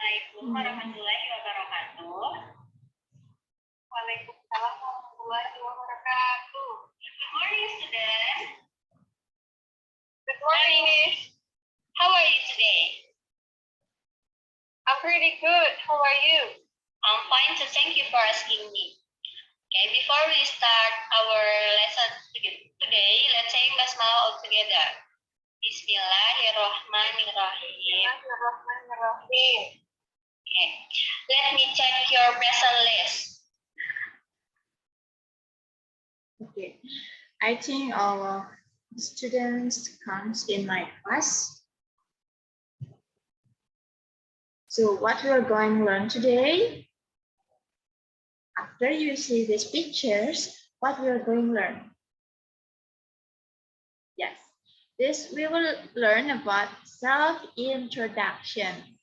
Assalamualaikum warahmatullahi wabarakatuh. Waalaikumsalam warahmatullahi wabarakatuh. Good morning, students. Good morning, Miss. How are you today? I'm pretty good. How are you? I'm fine, so thank you for asking me. Okay, before we start our lesson today, let's say basmalah all together. Bismillahirrohmanirrohim. Bismillahirrohmanirrohim. Okay, let me check your present list. Okay, I think all students comes in my class. So what we are going to learn today, after you see these pictures, what we are going to learn? Yes, this we will learn about self-introduction.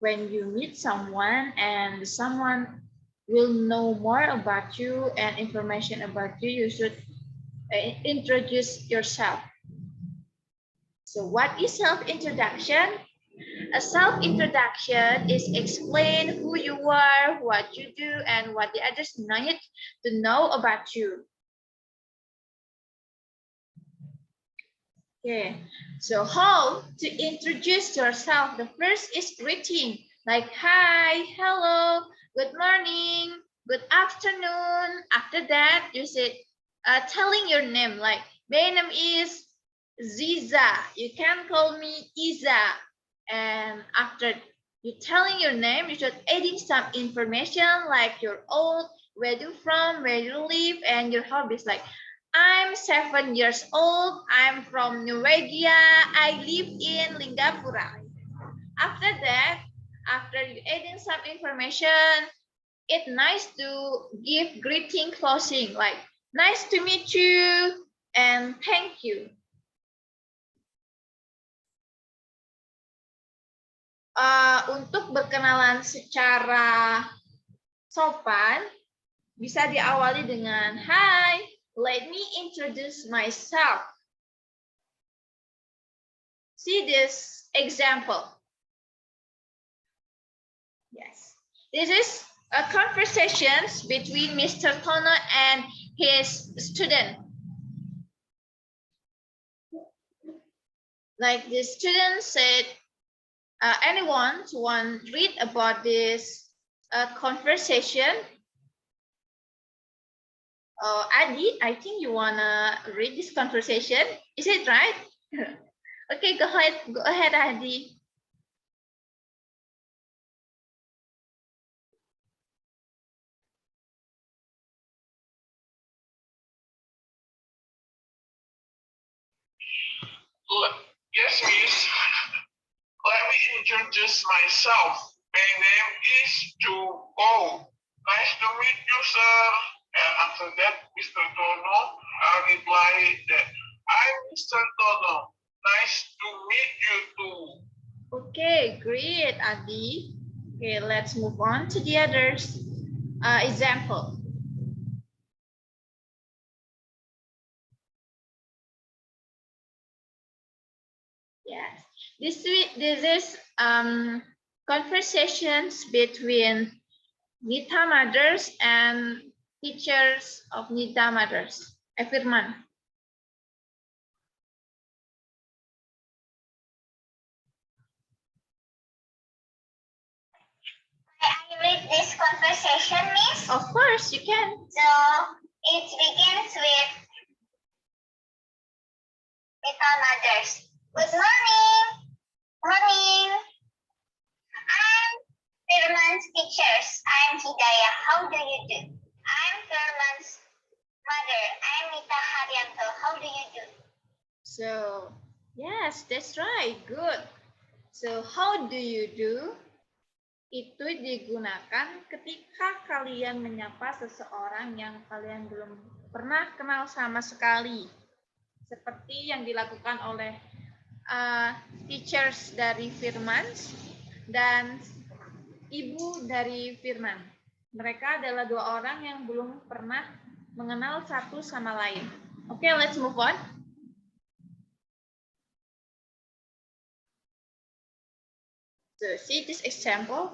When you meet someone and someone will know more about you and information about you, you should introduce yourself. So what is self-introduction? A self-introduction is explain who you are, what you do, and what the others need to know about you. Okay, so how to introduce yourself? The first is greeting, like hi, hello, good morning, good afternoon. After that, you say telling your name, like my name is Ziza. You can call me Iza. And after you telling your name, you should adding some information like your old, where you from, where you live, and your hobbies. Like I'm 7 years old. I'm from Norwegia. I live in Lingapura. After that, after you adding some information, it's nice to give greeting closing like nice to meet you and thank you. Untuk berkenalan secara sopan, bisa diawali dengan hi, let me introduce myself. See this example. Yes, this is a conversations between Mr. Tono and his student. Like the student said, anyone want to read about this conversation? Adi, I think you wanna read this conversation. Is it right? Okay, go ahead, Adi. Yes, miss. Let me introduce myself. My name is Jugo. Nice to meet you, sir. And after that, Mr. Tono, I'll reply that I'm Mr. Tono. Nice to meet you too. Okay, great, Adi. Okay, let's move on to the others. Example. Yes, this is conversations between Nita mothers and teachers of Nita mothers. Firman. I read this conversation, Miss? Of course, you can. So it begins with little mothers. Good morning. Morning. I'm Firman's teachers. I'm Hidayah. How do you do? I'm Firman's mother. I'm Nita Haryanto. How do you do? So, yes, that's right. Good. So, how do you do? Itu digunakan ketika kalian menyapa seseorang yang kalian belum pernah kenal sama sekali. Seperti yang dilakukan oleh teachers dari Firman dan ibu dari Firman. Mereka adalah dua orang yang belum pernah mengenal satu sama lain. Oke, let's move on. So see this example.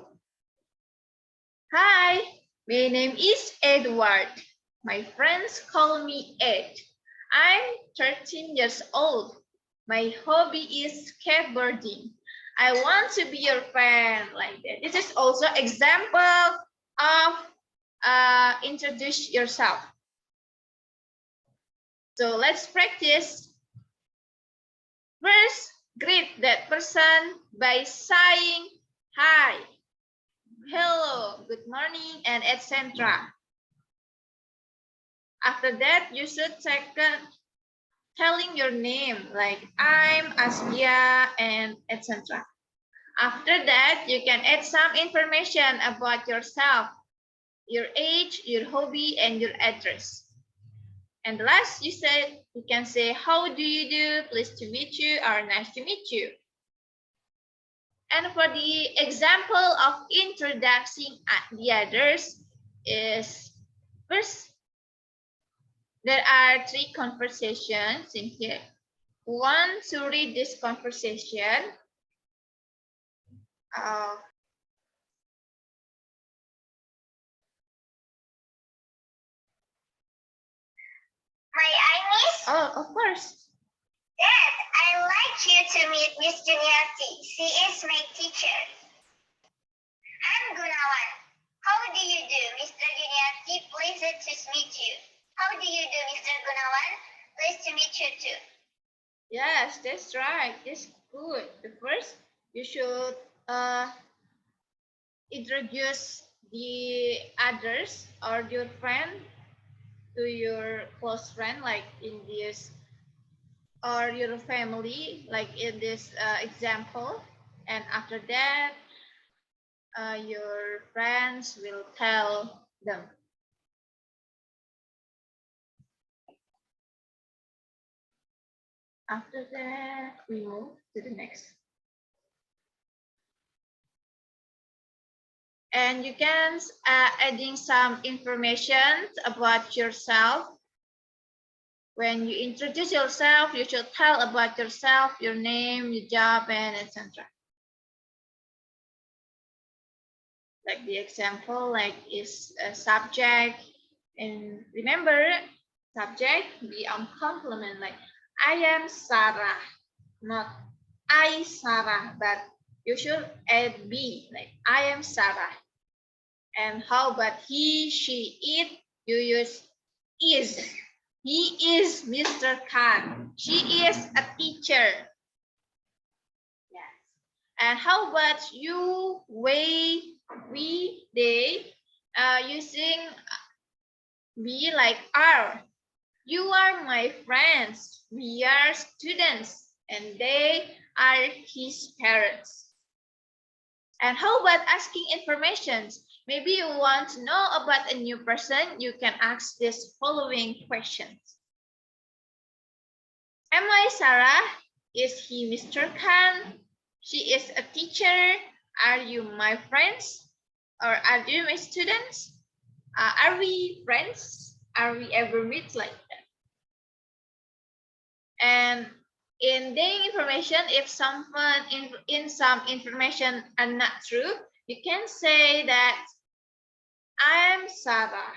Hi, my name is Edward. My friends call me Ed. I'm 13 years old. My hobby is skateboarding. I want to be your friend, like that. This is also example of introduce yourself. So let's practice. First, greet that person by saying hi, hello, good morning, and etc. After that, you should telling your name, like I'm Asya and etc. After that, you can add some information about yourself, your age, your hobby, and your address. And last, you can say, how do you do? Pleased to meet you or nice to meet you. And for the example of introducing the others is first, there are 3 conversations in here. Want to read this conversation? May I, Miss? Oh, of course. Dad, I'd like you to meet Miss Juniati. She is my teacher. I'm Gunawan. How do you do, Mr. Juniati? Pleased to meet you. How do you do, Mr. Gunawan? Pleased to meet you too. Yes, that's right. That's good. The first, you should introduce the others or your friend to your close friend, like in this, or your family, like in this example. And after that, your friends will tell them. After that, we move to the next. And you can adding some information about yourself. When you introduce yourself, you should tell about yourself, your name, your job, and etc. Like the example, like is a subject, and remember, subject be on complement, like I am Sarah, not I Sarah, but you should add be, like I am Sarah. And how about he, she, it? You use is. He is Mr. Khan. She is a teacher. Yes. And how about you, we, they, using be like are. You are my friends. We are students, and they are his parents. And how about asking information? Maybe you want to know about a new person. You can ask this following questions. Am I Sarah? Is he Mr. Khan? She is a teacher. Are you my friends? Or are you my students? Are we friends? Are we ever meet like that? And in the information, if someone in some information are not true, you can say that I am Sarah.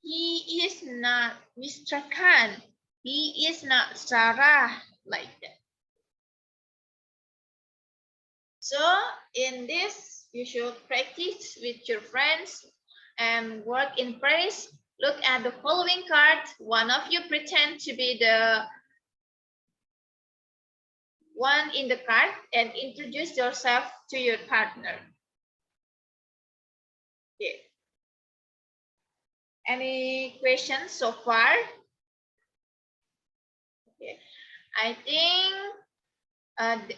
He is not Mr. Khan. He is not Sarah, like that. So in this, you should practice with your friends and work in pairs. Look at the following card. One of you pretend to be the one in the card and introduce yourself to your partner. Okay. Any questions so far? Okay. I think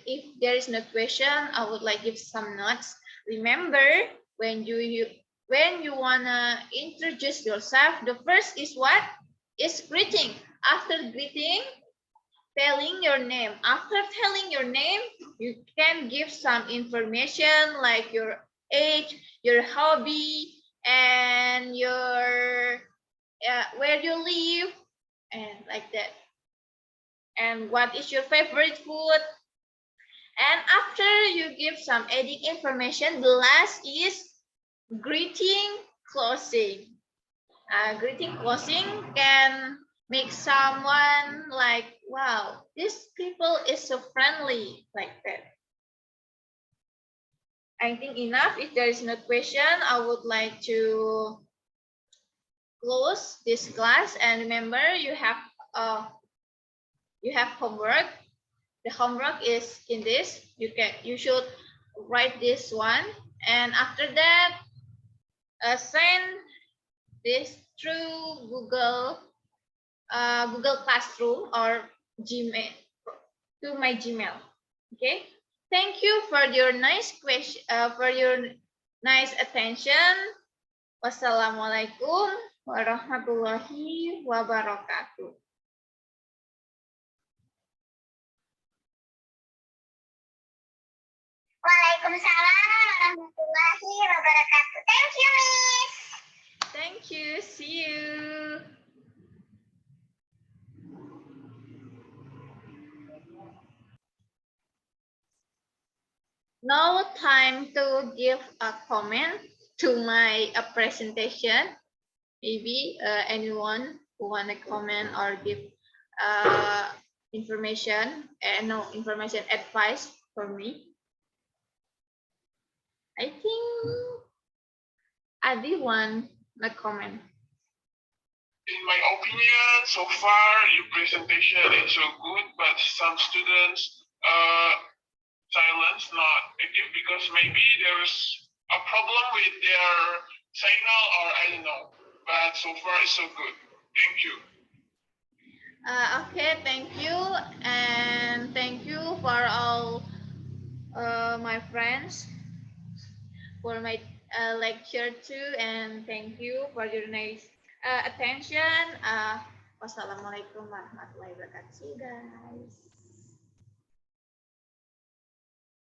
if there is no question, I would like give some notes. Remember, when you wanna introduce yourself, the first is what? Is greeting. After greeting, telling your name. After telling your name, you can give some information like your age, your hobby, and your where you live, and like that. And what is your favorite food? And after you give some adding information, the last is greeting closing. Greeting closing can make someone like, wow, this people is so friendly, like that. I think enough. If there is no question, I would like to close this class. And remember, you have homework. The homework is in this. You should write this one, and after that, send this through Google Classroom or Gmail to my Gmail. Okay. Thank you for your nice question. For your nice attention. Wassalamualaikum warahmatullahi wabarakatuh. Waalaikumsalam warahmatullahi wabarakatuh. Thank you, Miss. Thank you. See you. Now time to give a comment to my presentation. Maybe anyone who want to comment or give information and no information advice for me. I think Adi want a comment. In my opinion, so far your presentation is so good, but some students silence not because maybe there's a problem with their signal or I don't know. But so far it's so good. Thank you. Okay, thank you, and thank you for all my friends for my lecture too, and thank you for your nice attention. Wassalamualaikum warahmatullahi wabarakatuh, guys.